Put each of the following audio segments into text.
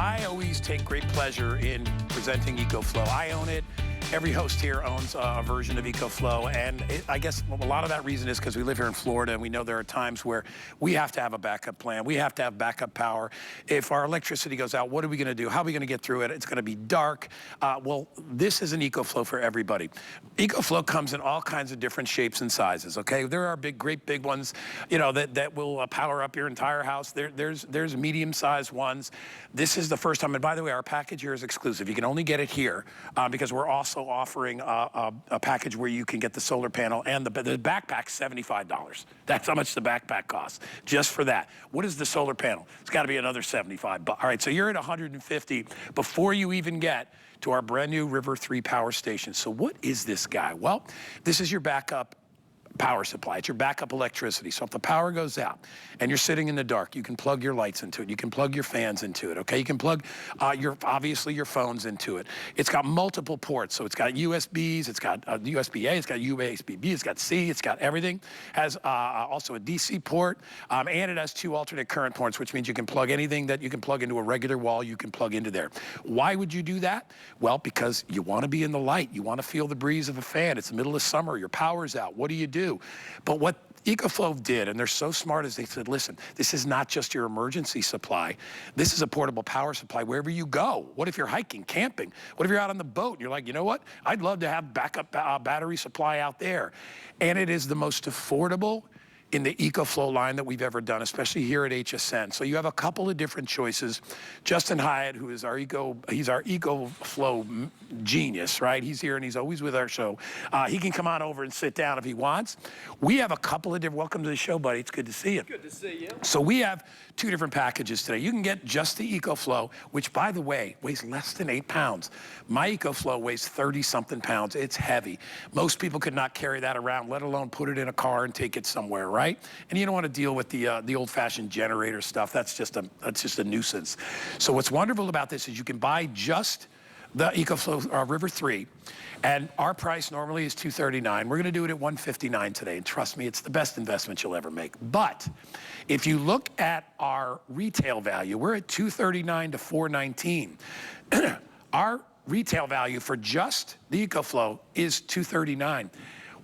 I always take great pleasure in presenting EcoFlow. I own it. Every host here owns a version of EcoFlow, and I guess a lot of that reason is because we live here in Florida, and we know there are times where we have to have a backup plan. We have to have backup power. If our electricity goes out, what are we going to do? How are we going to get through it? It's going to be dark. Well, this is an EcoFlow for everybody. EcoFlow comes in all kinds of different shapes and sizes, okay? There are great big ones, you know, that will power up your entire house. There's medium-sized ones. This is the first time, and by the way, our package here is exclusive. You can only get it here because we're also offering a package where you can get the solar panel and the backpack's $75. That's how much the backpack costs, just for that. What is the solar panel? It's got to be another 75 bucks. All right, so you're at 150 before you even get to our brand new River 3 power station. So what is this guy? Well, this is your backup power supply. It's your backup electricity. So if the power goes out and you're sitting in the dark, you can plug your lights into it. You can plug your fans into it, okay? You can plug obviously your phones into it. It's got multiple ports. So it's got USBs, it's got USBA, it's got USB, it's got C, it's got everything. Has also a DC port, and it has 2 alternate current ports, which means you can plug anything that you can plug into a regular wall, you can plug into there. Why would you do that? Well, because you want to be in the light. You want to feel the breeze of a fan. It's the middle of summer. Your power's out. What do you do? But what EcoFlow did, and they're so smart, is they said, listen, this is not just your emergency supply. This is a portable power supply wherever you go. What if you're hiking, camping? What if you're out on the boat and you're like, you know what? I'd love to have backup battery supply out there. And it is the most affordable in the EcoFlow line that we've ever done, especially here at HSN. So you have a couple of different choices. Justin Hyatt, who is he's our EcoFlow genius, right? He's here and he's always with our show. He can come on over and sit down if he wants. We have a couple of different, welcome to the show, buddy. It's good to see you. Good to see you. So we have 2 different packages today. You can get just the EcoFlow, which by the way, weighs less than 8 pounds. My EcoFlow weighs 30-something pounds. It's heavy. Most people could not carry that around, let alone put it in a car and take it somewhere, right? And you don't want to deal with the old-fashioned generator stuff. That's just a nuisance. So what's wonderful about this is you can buy just the EcoFlow River 3, and our price normally is $239. We're going to do it at $159 today, and trust me, it's the best investment you'll ever make. But if you look at our retail value, we're at $239 to $419. Our retail value for just the EcoFlow is $239.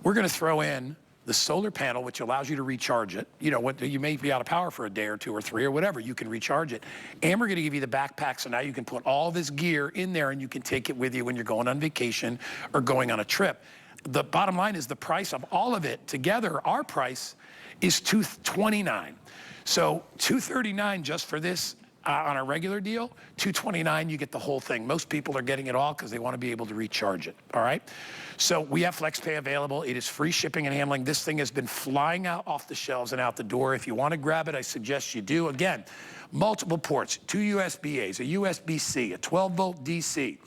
We're going to throw in the solar panel, which allows you to recharge it. You know, you may be out of power for a day or 2 or 3 or whatever, you can recharge it. And we're gonna give you the backpack, so now you can put all this gear in there and you can take it with you when you're going on vacation or going on a trip. The bottom line is the price of all of it together, our price is $229. So $239 just for this on a regular deal, $229, you get the whole thing. Most people are getting it all because they want to be able to recharge it, all right? So we have FlexPay available. It is free shipping and handling. This thing has been flying out off the shelves and out the door. If you want to grab it, I suggest you do. Again, multiple ports, 2 USBAs, a USB-C, a 12-volt DC,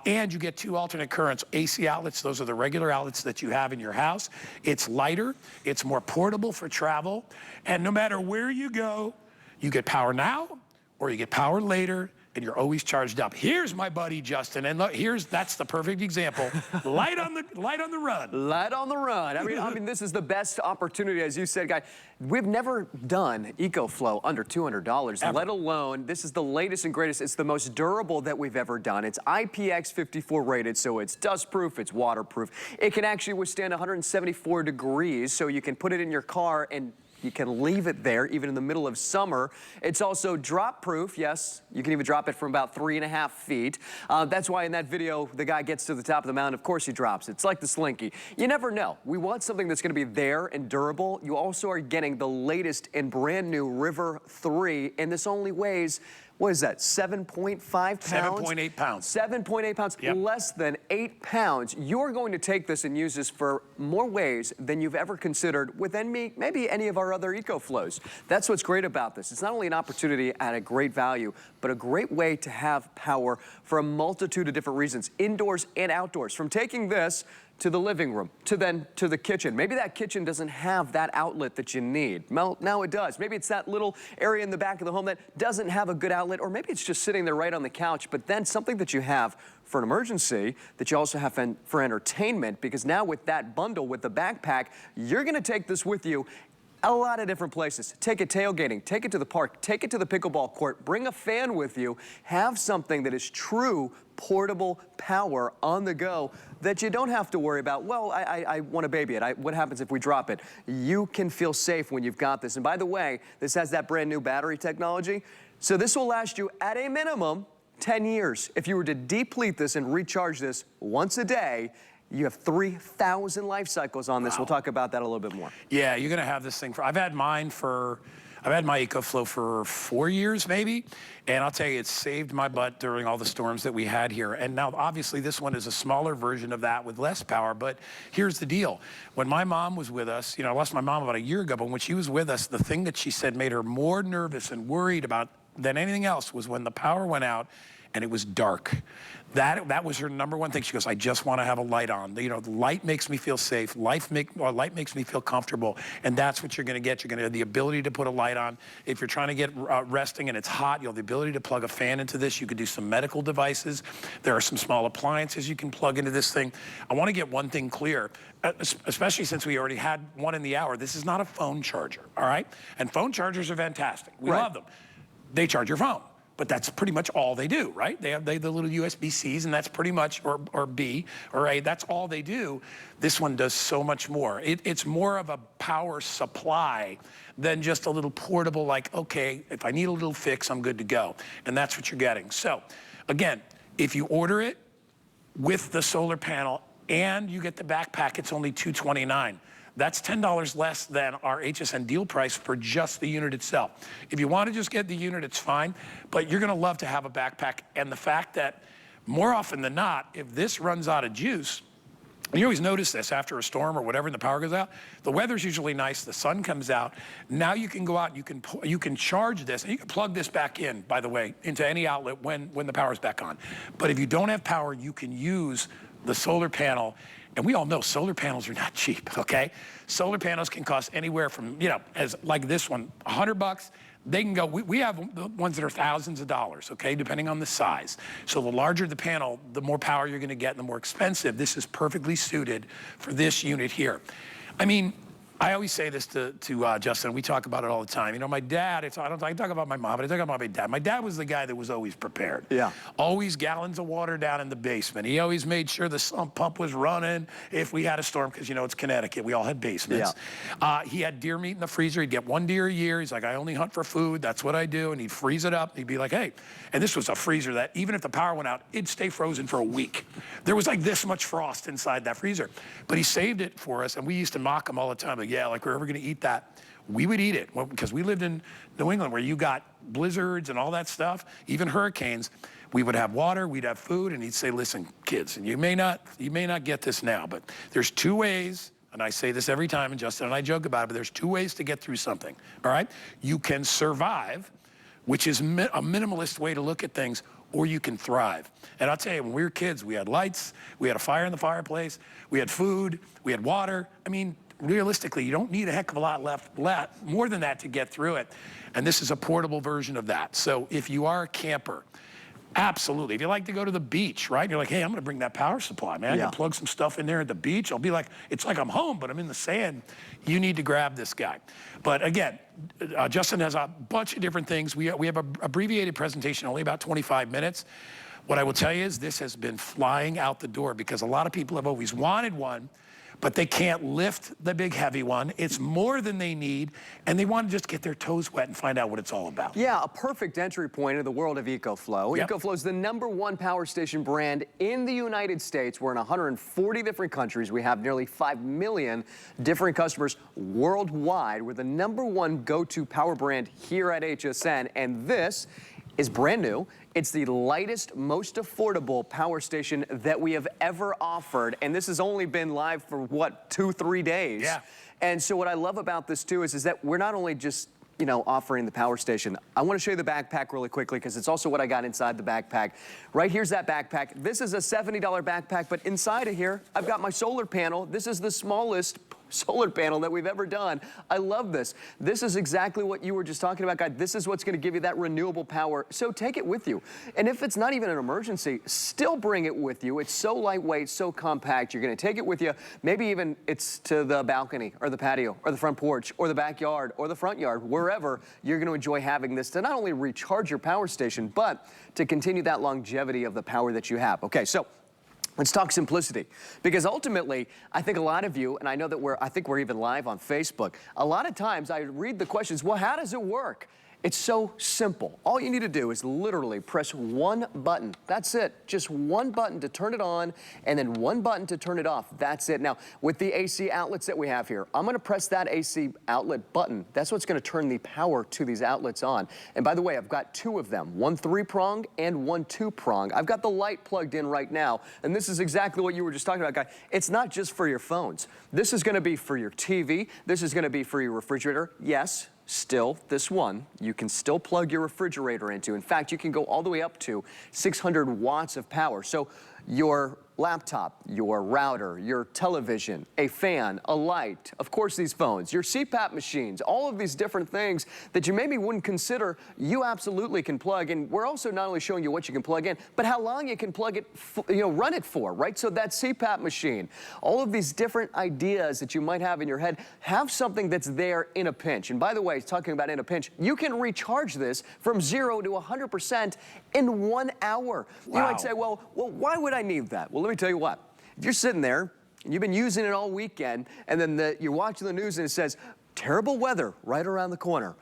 and you get 2 alternate currents, AC outlets. Those are the regular outlets that you have in your house. It's lighter, it's more portable for travel, and no matter where you go, you get power now, or you get power later, and you're always charged up. Here's my buddy Justin, and look, that's the perfect example. Light on the run. Light on the run. I mean, this is the best opportunity, as you said, guy. We've never done EcoFlow under $200, ever. Let alone, this is the latest and greatest. It's the most durable that we've ever done. It's IPX54 rated, so it's dustproof, it's waterproof. It can actually withstand 174 degrees, so you can put it in your car and you can leave it there even in the middle of summer. It's also drop proof. Yes, you can even drop it from about 3.5 feet. That's why in that video, the guy gets to the top of the mountain. Of course he drops it. It's like the Slinky. You never know. We want something that's going to be there and durable. You also are getting the latest and brand new River 3, and this only weighs, what is that, 7.5 pounds? 7.8 pounds. 7.8 pounds, yep. Less than 8 pounds. You're going to take this and use this for more ways than you've ever considered with maybe any of our other EcoFlows. That's what's great about this. It's not only an opportunity at a great value, but a great way to have power for a multitude of different reasons, indoors and outdoors. From taking this to the living room, to the kitchen. Maybe that kitchen doesn't have that outlet that you need. Well, now it does. Maybe it's that little area in the back of the home that doesn't have a good outlet, or maybe it's just sitting there right on the couch, but then something that you have for an emergency that you also have for entertainment, because now with that bundle, with the backpack, you're gonna take this with you A lot of different places. Take it tailgating, take it to the park, take it to the pickleball court, bring a fan with you, have something that is true portable power on the go that you don't have to worry about, well, I want to baby it. What happens if we drop it? You can feel safe when you've got this. And by the way, this has that brand new battery technology. So this will last you at a minimum 10 years. If you were to deplete this and recharge this once a day, you have 3,000 life cycles on this. Wow. We'll talk about that a little bit more. Yeah, you're gonna have this thing I've had my EcoFlow for 4 years maybe, and I'll tell you, it's saved my butt during all the storms that we had here. And now, obviously, this one is a smaller version of that with less power, but here's the deal. When my mom was with us, you know, I lost my mom about a year ago, but when she was with us, the thing that she said made her more nervous and worried about than anything else was when the power went out and it was dark. That was her number one thing. She goes, I just want to have a light on. You know, the light makes me feel safe. Light makes me feel comfortable. And that's what you're going to get. You're going to have the ability to put a light on. If you're trying to get resting and it's hot, you'll have the ability to plug a fan into this. You could do some medical devices. There are some small appliances you can plug into this thing. I want to get one thing clear, especially since we already had one in the hour. This is not a phone charger, all right? And phone chargers are fantastic. We love them. They charge your phone. But that's pretty much all they do, right? They have the little USBCs, and that's pretty much, or B, or A, that's all they do. This one does so much more. It's more of a power supply than just a little portable, like, okay, if I need a little fix, I'm good to go. And that's what you're getting. So, again, if you order it with the solar panel and you get the backpack, it's only $229. That's $10 less than our HSN deal price for just the unit itself. If you want to just get the unit, it's fine, but you're going to love to have a backpack. And the fact that more often than not, if this runs out of juice, and you always notice this after a storm or whatever and the power goes out, the weather's usually nice, the sun comes out. Now you can go out, you can charge this, and you can plug this back in, by the way, into any outlet when the power's back on. But if you don't have power, you can use the solar panel. And we all know solar panels are not cheap, okay? Solar panels can cost anywhere from, you know, as like this one, $100. They can go, we have ones that are thousands of dollars, okay, depending on the size. So the larger the panel, the more power you're gonna get and the more expensive. This is perfectly suited for this unit here. I mean, I always say this to Justin, we talk about it all the time. You know, my dad, I talk about my mom, but I talk about my dad. My dad was the guy that was always prepared. Yeah. Always gallons of water down in the basement. He always made sure the sump pump was running if we had a storm, because, you know, it's Connecticut. We all had basements. Yeah. He had deer meat in the freezer. He'd get 1 deer a year. He's like, I only hunt for food. That's what I do. And he'd freeze it up. He'd be like, hey, and this was a freezer that even if the power went out, it'd stay frozen for a week. There was like this much frost inside that freezer. But he saved it for us, and we used to mock him all the time. Like, yeah, like we're ever going to eat that. We would eat it because we lived in New England where you got blizzards and all that stuff, even hurricanes. We would have water, we'd have food, and he'd say, listen, kids, and you may not get this now, but there's 2 ways, and I say this every time, and Justin and I joke about it, but there's 2 ways to get through something, all right? You can survive, which is a minimalist way to look at things, or you can thrive. And I'll tell you, when we were kids, we had lights, we had a fire in the fireplace, we had food, we had water. I mean, realistically, you don't need a heck of a lot more than that to get through it. And this is a portable version of that. So if you are a camper, absolutely. If you like to go to the beach, right? You're like, hey, I'm gonna bring that power supply, man. I can plug some stuff in there at the beach. I'll be like, it's like I'm home, but I'm in the sand. You need to grab this guy. But again, Justin has a bunch of different things. We have an abbreviated presentation, only about 25 minutes. What I will tell you is this has been flying out the door because a lot of people have always wanted one, but they can't lift the big heavy one. It's more than they need, and they want to just get their toes wet and find out what it's all about. Yeah, a perfect entry point into the world of EcoFlow. Yep. EcoFlow is the #1 power station brand in the United States. We're in 140 different countries. We have nearly 5 million different customers worldwide. We're the #1 go-to power brand here at HSN, and this is brand new. It's the lightest, most affordable power station that we have ever offered. And this has only been live for, what, 2-3 days? Yeah. And so what I love about this, too, is that we're not only just, you know, offering the power station. I want to show you the backpack really quickly because it's also what I got inside the backpack. Right here's that backpack. This is a $70 backpack, but inside of here, I've got my solar panel. This is the smallest solar panel that we've ever done. I love this. This is exactly what you were just talking about, guys. This is what's going to give you that renewable power. So take it with you. And if it's not even an emergency, still bring it with you. It's so lightweight, so compact. You're going to take it with you. Maybe even it's to the balcony or the patio or the front porch or the backyard or the front yard, wherever you're going to enjoy having this to not only recharge your power station, but to continue that longevity of the power that you have. Okay, so let's talk simplicity, because ultimately, I think a lot of you, and I know that I think we're even live on Facebook, a lot of times I read the questions, well, how does it work? It's so simple. All you need to do is literally press one button. That's it. Just one button to turn it on, and then one button to turn it off. That's it. Now, with the AC outlets that we have here, I'm going to press that AC outlet button. That's what's going to turn the power to these outlets on. And by the way, I've got two of them, one 3-prong and one 2-prong. I've got the light plugged in right now, and this is exactly what you were just talking about, guy. It's not just for your phones. This is going to be for your TV. This is going to be for your refrigerator. Yes. Still, this one, you can still plug your refrigerator into. In fact, you can go all the way up to 600 watts of power. So your laptop, your router, your television, a fan, a light, of course these phones, your CPAP machines, all of these different things that you maybe wouldn't consider, you absolutely can plug. And we're also not only showing you what you can plug in, but how long you can plug it, run it for, right? So that CPAP machine, all of these different ideas that you might have in your head, have something that's there in a pinch. And by the way, talking about in a pinch, you can recharge this from 0 to 100% in 1 hour. Wow. You might say, well, why would I need that? Well, let me tell you what. If you're sitting there and you've been using it all weekend, and then you're watching the news and it says, terrible weather right around the corner.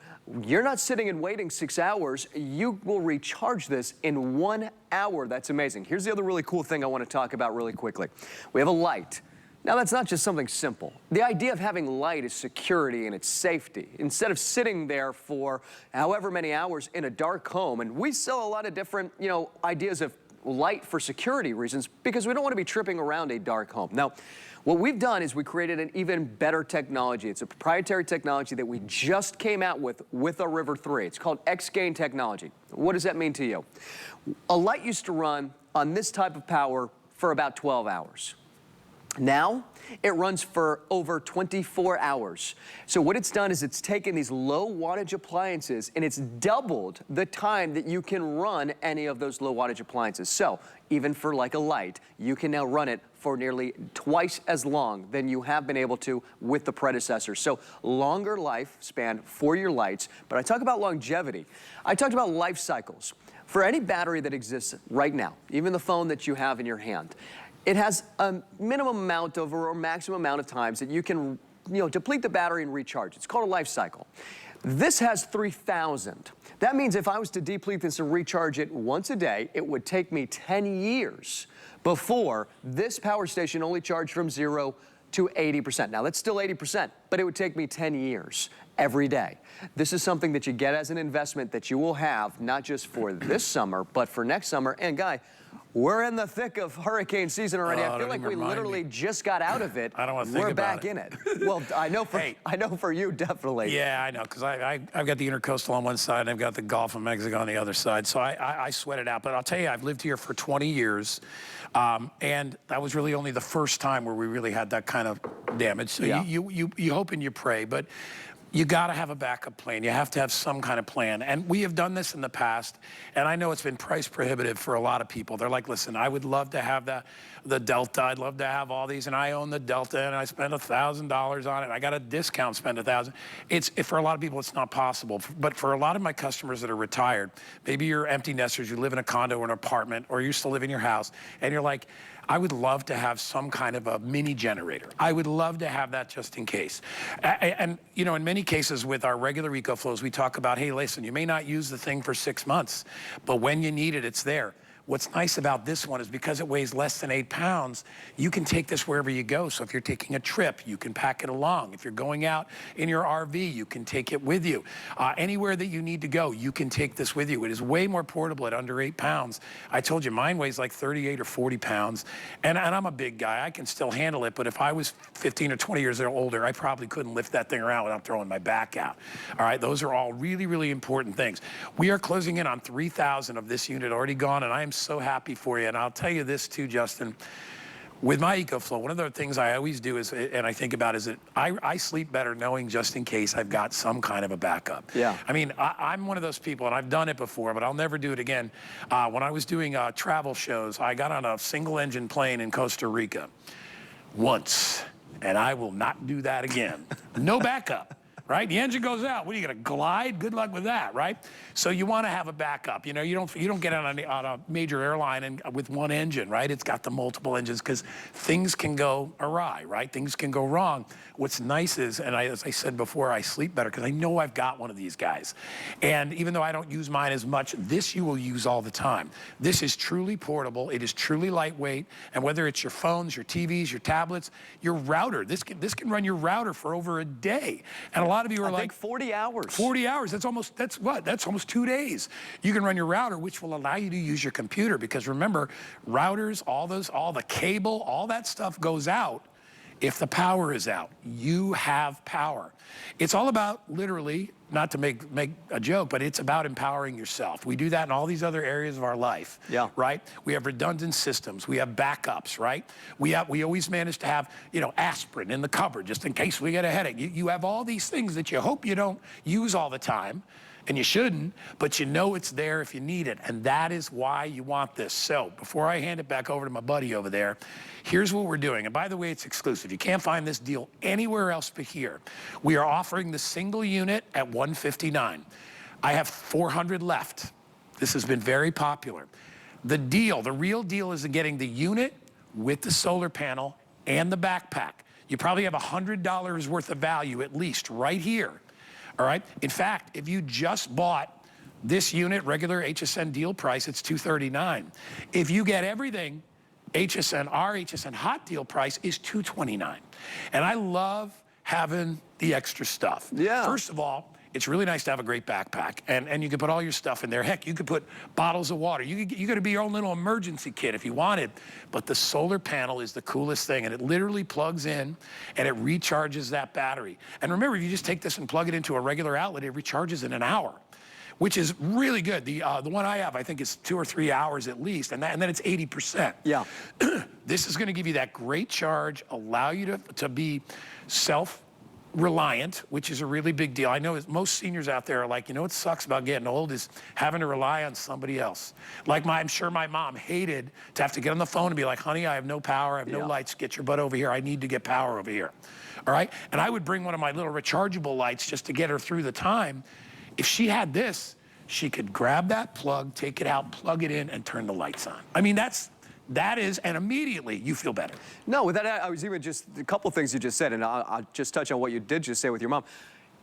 You're not sitting and waiting 6 hours. You will recharge this in 1 hour. That's amazing. Here's the other really cool thing I want to talk about really quickly. We have a light. Now, that's not just something simple. The idea of having light is security and it's safety. Instead of sitting there for however many hours in a dark home, and we sell a lot of different, ideas of light for security reasons, because we don't want to be tripping around a dark home. Now, what we've done is we created an even better technology. It's a proprietary technology that we just came out with our River 3. It's called X-Gain technology. What does that mean to you? A light used to run on this type of power for about 12 hours. Now, it runs for over 24 hours. So what it's done is it's taken these low wattage appliances and it's doubled the time that you can run any of those low wattage appliances. So even for like a light, you can now run it for nearly twice as long than you have been able to with the predecessor. So longer lifespan for your lights. But I talk about longevity. I talked about life cycles. For any battery that exists right now, even the phone that you have in your hand, it has a minimum amount of or maximum amount of times that you can, deplete the battery and recharge. It's called a life cycle. This has 3,000. That means if I was to deplete this and recharge it once a day, it would take me 10 years before this power station only charged from 0 to 80%. Now, that's still 80%, but it would take me 10 years every day. This is something that you get as an investment that you will have, not just for this summer, but for next summer. And, Guy, we're in the thick of hurricane season already. I feel like we literally just got out of it. I don't want to think about it. We're back in it. Well, I know for you, definitely. Yeah, I know, because I've got the Intercoastal on one side, and I've got the Gulf of Mexico on the other side. So I sweat it out. But I'll tell you, I've lived here for 20 years, and that was really only the first time where we really had that kind of damage. So yeah. you hope and you pray, but you got to have a backup plan. You have to have some kind of plan. And we have done this in the past, and I know it's been price prohibitive for a lot of people. They're like, listen, I would love to have the Delta. I'd love to have all these, and I own the Delta, and I spent $1,000 on it. I got a discount, spend $1,000. For a lot of people, it's not possible. But for a lot of my customers that are retired, maybe you're empty nesters, you live in a condo or an apartment, or you still live in your house, and you're like, I would love to have some kind of a mini generator. I would love to have that just in case. And in many cases with our regular EcoFlows, we talk about, hey, listen, you may not use the thing for 6 months, but when you need it, it's there. What's nice about this one is because it weighs less than 8 pounds, you can take this wherever you go. So if you're taking a trip, you can pack it along. If you're going out in your RV, you can take it with you. Anywhere that you need to go, you can take this with you. It is way more portable at under 8 pounds. I told you mine weighs like 38 or 40 pounds. And I'm a big guy. I can still handle it. But if I was 15 or 20 years older, I probably couldn't lift that thing around without throwing my back out. All right, those are all really, really important things. We are closing in on 3,000 of this unit already gone, and I am so happy for you. And I'll tell you this too, Justin. With my EcoFlow, one of the things I always do is, and I think about, is that I sleep better knowing just in case I've got some kind of a backup. Yeah. I mean, I'm one of those people, and I've done it before, but I'll never do it again. When I was doing travel shows, I got on a single-engine plane in Costa Rica once, and I will not do that again. No backup. Right? The engine goes out. What are you going to glide? Good luck with that, right? So you want to have a backup. You know, you don't get on a major airline and with one engine, right? It's got the multiple engines because things can go awry, right? Things can go wrong. What's nice is, and as I said before, I sleep better because I know I've got one of these guys. And even though I don't use mine as much, this you will use all the time. This is truly portable. It is truly lightweight. And whether it's your phones, your TVs, your tablets, your router, this can run your router for over a day. And a lot of you are I think 40 hours. 40 hours. That's almost 2 days. You can run your router, which will allow you to use your computer, because remember, routers, all the cable, all that stuff goes out if the power is out. You have power. It's all about, literally, not to make a joke, but it's about empowering yourself. We do that in all these other areas of our life. Yeah. Right? We have redundant systems. We have backups, right? We always manage to have, you know, aspirin in the cupboard just in case we get a headache. You have all these things that you hope you don't use all the time, and you shouldn't, but you know it's there if you need it, and that is why you want this. So before I hand it back over to my buddy over there, here's what we're doing. And by the way, it's exclusive. You can't find this deal anywhere else but here. We are offering the single unit at $159. I have 400 left. This has been very popular. The real deal is getting the unit with the solar panel and the backpack. You probably have $100 worth of value at least right here. All right. In fact, if you just bought this unit, regular HSN deal price, it's $239. If you get everything, our HSN hot deal price is $229. And I love having the extra stuff. Yeah. First of all, it's really nice to have a great backpack, and you can put all your stuff in there. Heck, you could put bottles of water. You could be your own little emergency kit if you wanted. But the solar panel is the coolest thing, and it literally plugs in, and it recharges that battery. And remember, if you just take this and plug it into a regular outlet, it recharges in an hour, which is really good. The one I have, I think, is 2 or 3 hours at least, and then it's 80%. Yeah. This is going to give you that great charge, allow you to be self-reliant, which is a really big deal. I know most seniors out there are like, you know what sucks about getting old is having to rely on somebody else. Like I'm sure my mom hated to have to get on the phone and be like, honey, I have no power, I have no lights, get your butt over here, I need to get power over here. All right? And I would bring one of my little rechargeable lights just to get her through the time. If she had this, she could grab that plug, take it out, plug it in, and turn the lights on. I mean, that is, and immediately you feel better. No, with that, I was even just a couple things you just said, and I'll just touch on what you did just say with your mom.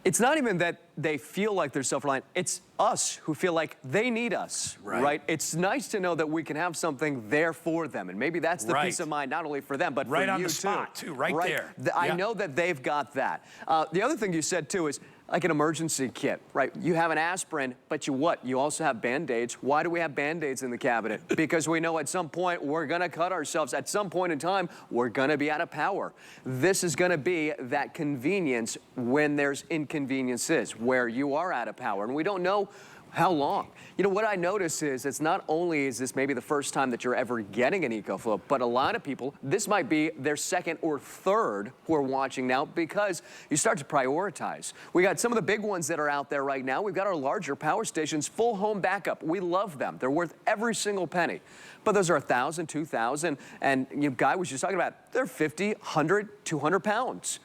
It's not even that they feel like they're self-reliant. It's us who feel like they need us, right? It's nice to know that we can have something there for them, and maybe that's the peace of mind, not only for them, but for you too. Right on the spot, too, right there. I know that they've got that. The other thing you said, too, is like an emergency kit, right? You have an aspirin, but you also have Band-Aids. Why do we have Band-Aids in the cabinet? Because we know at some point we're gonna cut ourselves. At some point in time, we're gonna be out of power. This is gonna be that convenience when there's inconveniences, where you are out of power, and we don't know how long. You know, what I notice is it's not only is this maybe the first time that you're ever getting an EcoFlow, but a lot of people, this might be their second or third who are watching now, because you start to prioritize. We got some of the big ones that are out there right now. We've got our larger power stations, full home backup. We love them. They're worth every single penny. But those are 1,000, 2,000, and Guy was just talking about, they're 50, 100, 200 pounds.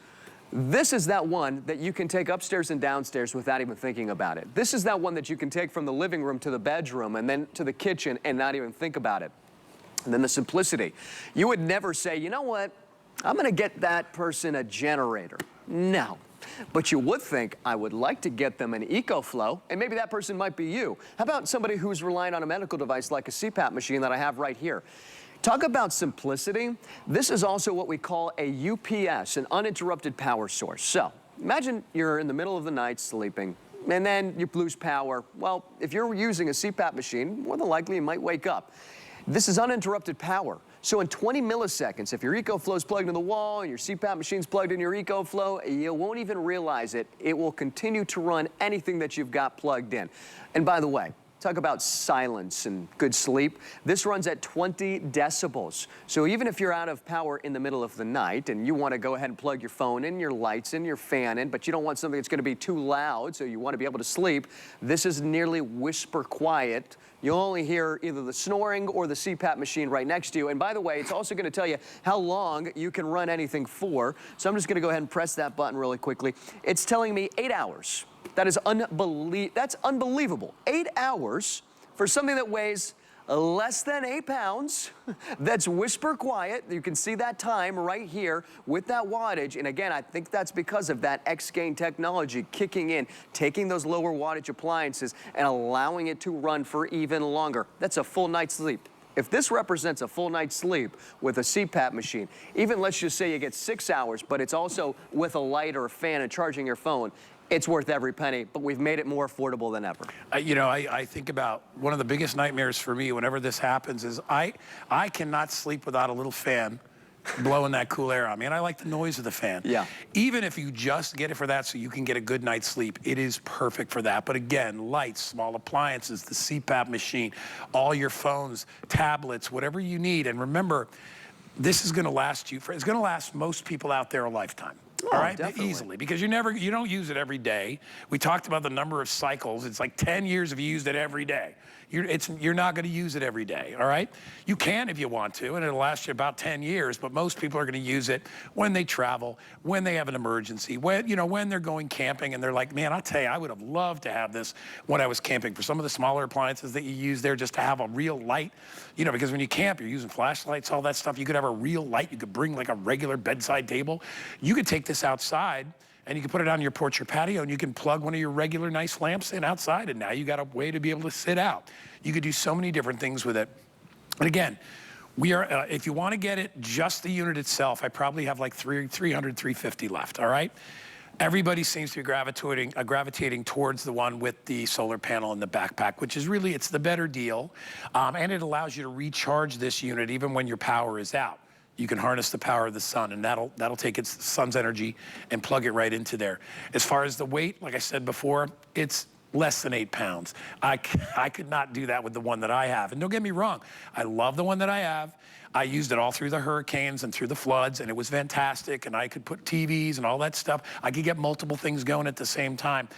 This is that one that you can take upstairs and downstairs without even thinking about it. This is that one that you can take from the living room to the bedroom and then to the kitchen and not even think about it. And then the simplicity. You would never say, you know what, I'm gonna get that person a generator. No. But you would think, I would like to get them an EcoFlow, and maybe that person might be you. How about somebody who's relying on a medical device like a CPAP machine that I have right here? Talk about simplicity. This is also what we call a UPS, an uninterrupted power source. So imagine you're in the middle of the night sleeping, and then you lose power. Well, if you're using a CPAP machine, more than likely you might wake up. This is uninterrupted power. So in 20 milliseconds, if your EcoFlow is plugged in the wall and your CPAP machine's plugged in your EcoFlow, you won't even realize it. It will continue to run anything that you've got plugged in. And by the way, Talk about silence and good sleep. This runs at 20 decibels. So even if you're out of power in the middle of the night and you want to go ahead and plug your phone in, your lights in, your fan in, but you don't want something that's going to be too loud, so you want to be able to sleep, this is nearly whisper quiet. You'll only hear either the snoring or the CPAP machine right next to you. And by the way, it's also going to tell you how long you can run anything for. So I'm just going to go ahead and press that button really quickly. It's telling me 8 hours. That is that's unbelievable. 8 hours for something that weighs less than 8 pounds. That's whisper quiet. You can see that time right here with that wattage. And again, I think that's because of that X-Gain technology kicking in, taking those lower wattage appliances and allowing it to run for even longer. That's a full night's sleep. If this represents a full night's sleep with a CPAP machine, even let's just say you get 6 hours, but it's also with a light or a fan and charging your phone, it's worth every penny, but we've made it more affordable than ever. You know, I think about one of the biggest nightmares for me whenever this happens is I cannot sleep without a little fan blowing that cool air on me. And I like the noise of the fan. Yeah. Even if you just get it for that so you can get a good night's sleep, it is perfect for that. But again, lights, small appliances, the CPAP machine, all your phones, tablets, whatever you need. And remember, this is going to last you it's going to last most people out there a lifetime. Oh, all right, definitely. easily, because you don't use it every day. We talked about the number of cycles. It's like 10 years if you used it every day. You're not going to use it every day, all right? You can if you want to, and it'll last you about 10 years, but most people are going to use it when they travel, when they have an emergency, when they're going camping, and they're like, man, I'll tell you, I would have loved to have this when I was camping. For some of the smaller appliances that you use there, just to have a real light, because when you camp, you're using flashlights, all that stuff. You could have a real light. You could bring like a regular bedside table. You could take this outside, and you can put it on your porch or patio, and you can plug one of your regular nice lamps in outside, and now you got a way to be able to sit out. You could do so many different things with it. And again, we are, if you want to get it, just the unit itself, I probably have like 300, 350 left, all right? Everybody seems to be gravitating towards the one with the solar panel and the backpack, which is really, it's the better deal. And it allows you to recharge this unit even when your power is out. You can harness the power of the sun, and that'll take its sun's energy and plug it right into there. As far as the weight, like I said before, it's less than 8 pounds. I could not do that with the one that I have. And don't get me wrong, I love the one that I have. I used it all through the hurricanes and through the floods, and it was fantastic, and I could put TVs and all that stuff. I could get multiple things going at the same time.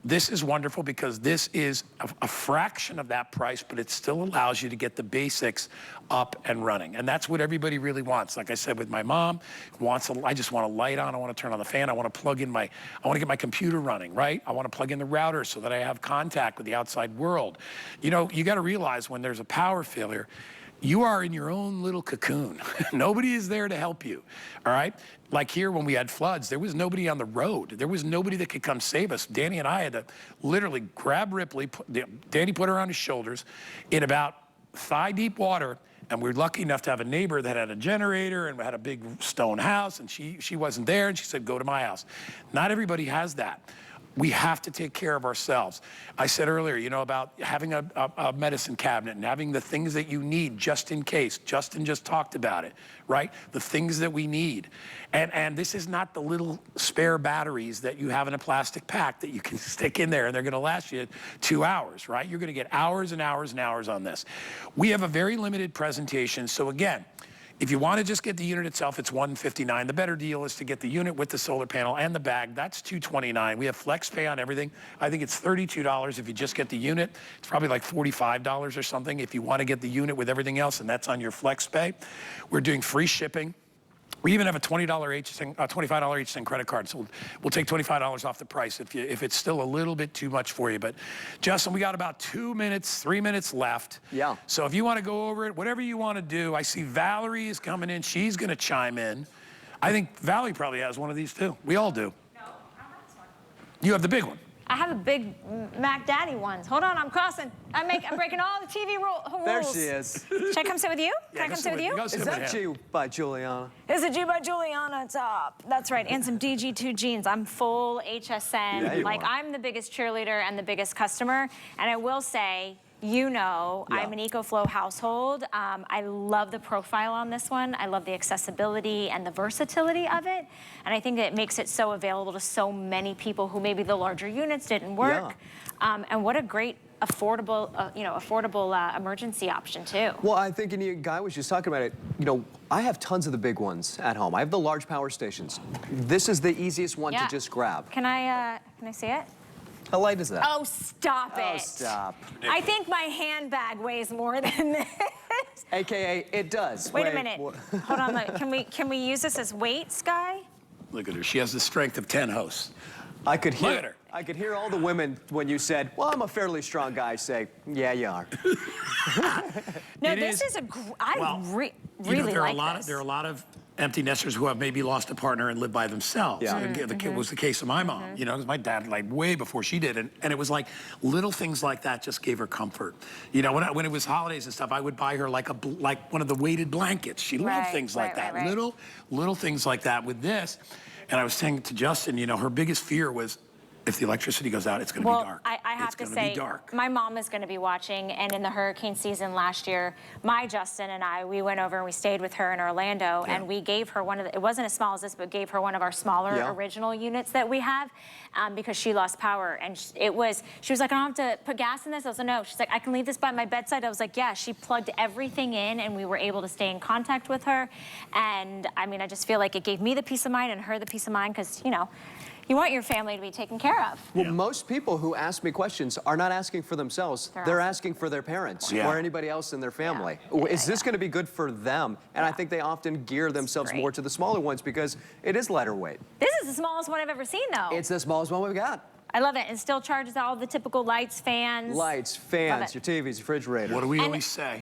This is wonderful because this is a fraction of that price, but it still allows you to get the basics up and running. And that's what everybody really wants. Like I said, with my mom, I just want a light on, I want to turn on the fan, I want to plug in I want to get my computer running, right? I want to plug in the router so that I have contact with the outside world. You got to realize when there's a power failure, you are in your own little cocoon. Nobody is there to help you, all right? Like here when we had floods, there was nobody on the road. There was nobody that could come save us. Danny and I had to literally grab Ripley, Danny put her on his shoulders in about thigh-deep water, and we were lucky enough to have a neighbor that had a generator and had a big stone house, and she wasn't there, and she said, go to my house. Not everybody has that. We have to take care of ourselves. I said earlier, about having a medicine cabinet and having the things that you need just in case. Justin just talked about it, right? The things that we need. And this is not the little spare batteries that you have in a plastic pack that you can stick in there and they're gonna last you 2 hours, right? You're gonna get hours and hours and hours on this. We have a very limited presentation, so again, if you want to just get the unit itself, it's $159. The better deal is to get the unit with the solar panel and the bag. That's $229. We have flex pay on everything. I think it's $32 if you just get the unit. It's probably like $45 or something if you want to get the unit with everything else, and that's on your flex pay. We're doing free shipping. We even have a $25 HSN credit card, so we'll take $25 off the price if it's still a little bit too much for you. But Justin, we got about 2 minutes, 3 minutes left. Yeah. So if you want to go over it, whatever you want to do. I see Valerie is coming in. She's going to chime in. I think Valerie probably has one of these too. We all do. No, I don't have this one. You have the big one. I have a big Mac Daddy ones. Hold on, I'm crossing. I'm breaking all the TV rules. There she is. Should I come sit with you? Can I come sit with you? Is that you by Juliana? It's a G by Juliana top. That's right, and some DG2 jeans. I'm full HSN. Yeah, you are. I'm the biggest cheerleader and the biggest customer. And I will say, I'm an EcoFlow household. I love the profile on this one. I love the accessibility and the versatility of it. And I think it makes it so available to so many people who maybe the larger units didn't work. Yeah. And what a great affordable, affordable emergency option too. Well, I think, and the guy was just talking about it, I have tons of the big ones at home. I have the large power stations. This is the easiest one to just grab. Can I see it? How light is that? Oh, stop it. Oh, stop. I think my handbag weighs more than this. AKA, it does. Wait a minute. Hold on. Can we use this as weight, Sky? Look at her. She has the strength of 10 hosts. I could hear Look at her. I could hear all the women when you said, well, I'm a fairly strong guy, say, yeah, you are. No, this is a, really like this. There are a lot of empty nesters who have maybe lost a partner and live by themselves. Yeah. And the kid was the case of my mom, because my dad, like, way before she did. And it was like, little things like that just gave her comfort. When it was holidays and stuff, I would buy her like one of the weighted blankets. She loved things like that. Right. Little things like that with this. And I was saying to Justin, her biggest fear was, if the electricity goes out, it's going to be dark. I have to say, my mom is going to be watching, and in the hurricane season last year, Justin and I, we went over and we stayed with her in Orlando, and we gave her one of the, it wasn't as small as this, but gave her one of our smaller original units that we have, because she lost power, and she was like, I don't have to put gas in this. I was like, no. She's like, I can leave this by my bedside. I was like, yeah. She plugged everything in, and we were able to stay in contact with her, and I mean, I just feel like it gave me the peace of mind and her the peace of mind, because, you want your family to be taken care of. Well, most people who ask me questions are not asking for themselves. They're asking for their parents or anybody else in their family. Is this going to be good for them? And I think they often gear themselves more to the smaller ones because it is lighter weight. This is the smallest one I've ever seen, though. It's the smallest one we've got. I love it. And still charges all the typical lights, fans. Lights, fans, your TVs, your refrigerator. What do we always say?